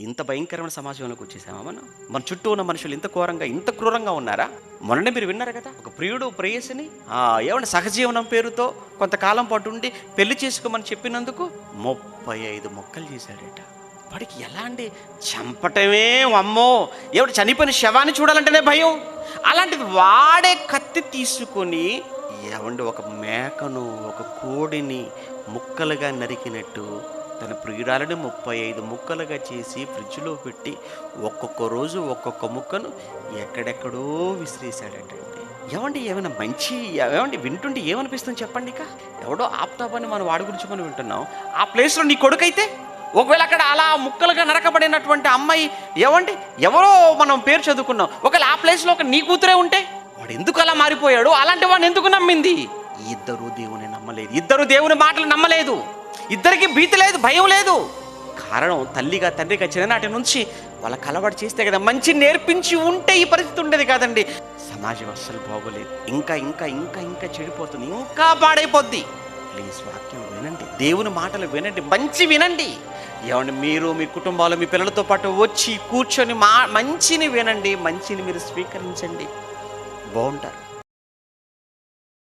ఇంత భయంకరమైన సమాజంలోకి వచ్చేసామా మనం? మన చుట్టూ ఉన్న మనుషులు ఇంత ఘోరంగా, ఇంత క్రూరంగా ఉన్నారా? మొన్ననే మీరు విన్నారు కదా, ఒక ప్రియుడు ప్రేయసిని ఏమంటే సహజీవనం పేరుతో కొంతకాలం పాటు ఉండి పెళ్లి చేసుకోమని చెప్పినందుకు 35 మొక్కలు చేశాడట. వాడికి ఎలా అండి, చంపటమే అమ్మో, ఏమిటి చనిపోయిన శవాన్ని చూడాలంటేనే భయం. అలాంటిది వాడే కత్తి తీసుకొని ఏమండి ఒక మేకను, ఒక కోడిని ముక్కలుగా నరికినట్టు తన ప్రియురాలని 35 ముక్కలుగా చేసి ఫ్రిడ్జ్లో పెట్టి ఒక్కొక్క రోజు ఒక్కొక్క ముక్కను ఎక్కడెక్కడో విసిరేశాడటండి. ఏమండి ఏమైనా మంచి, ఏమండి వింటుంటే ఏమనిపిస్తుంది చెప్పండి? ఇక ఎవడో ఆప్తాపని మనం వాడి గురించి మనం వింటున్నాం. ఆ ప్లేస్లో నీ కొడుకైతే, ఒకవేళ అక్కడ అలా ముక్కలుగా నరకబడినటువంటి అమ్మాయి, ఏమండి ఎవరో మనం పేరు చదువుకున్నాం, ఒకవేళ ఆ ప్లేస్లో ఒక నీ కూతురే ఉంటే వాడు ఎందుకు అలా మారిపోయాడు? అలాంటి వాడిని ఎందుకు నమ్మింది? ఇద్దరు దేవుని నమ్మలేదు, ఇద్దరు దేవుని మాటలు నమ్మలేదు, ఇద్దరికి భీతి లేదు, భయం లేదు. కారణం తల్లిగా తండ్రిగా చిన్ననాటి నుంచి వాళ్ళ కలవాడు చేస్తే కదా మంచి నేర్పించి ఉంటే ఈ పరిస్థితి ఉండేది కాదండి. సమాజం అస్సలు బాగోలేదు, ఇంకా ఇంకా ఇంకా ఇంకా చెడిపోతుంది, ఇంకా పాడైపోద్ది. ప్లీజ్ వాక్యం వినండి, దేవుని మాటలు వినండి, మంచి వినండి. ఏమండి మీరు మీ కుటుంబాలు మీ పిల్లలతో పాటు వచ్చి కూర్చొని మంచిని వినండి, మంచిని మీరు స్వీకరించండి, బాగుంటారు.